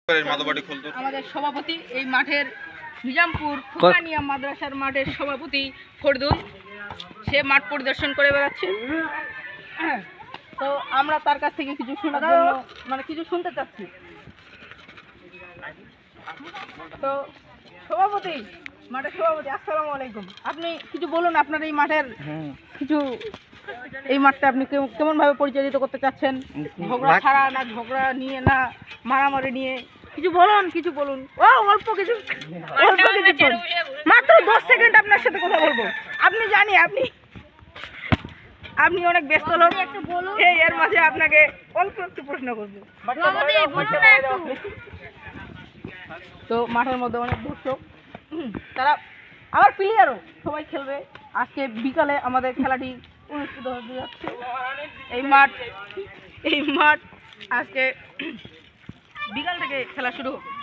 আমাদের সভাপতি এই মাঠের নিজামপুর ফুকানিয়া মাদ্রাসার মাঠের সভাপতি ফরদুল, সে মাঠ পরিদর্শন করে বেড়াচ্ছে। তো আমরা তার কাছ থেকে কিছু শোনার জন্য কিছু শুনতে চাচ্ছি। তো সভাপতি, মাঠের সভাপতি, আসসালামু আলাইকুম। আপনি কিছু বলুন, আপনার এই মাঠের কিছু, এই মাঠটা আপনি কেমন ভাবে পরিচালিত করতে চাচ্ছেন? ঝগড়া ছাড়া না ঝগড়া নিয়ে না মারামারি নিয়ে? কিছু বলুন। ও অল্প কিছু মাত্র 10 সেকেন্ড আপনার সাথে কথা বলবো। আপনি জানি আপনি অনেক ব্যস্ত লোক, এর মাঝে আপনাকে অল্প একটু প্রশ্ন করবো। তো মাঠের মধ্যে অনেক দর্শক, তারা আবার প্লেয়ারও সবাই খেলবে। আজকে বিকালে আমাদের খেলাটি অনুষ্ঠিত হতে যাচ্ছে। এই মাঠ আজকে বিকাল থেকে খেলা শুরু হবে।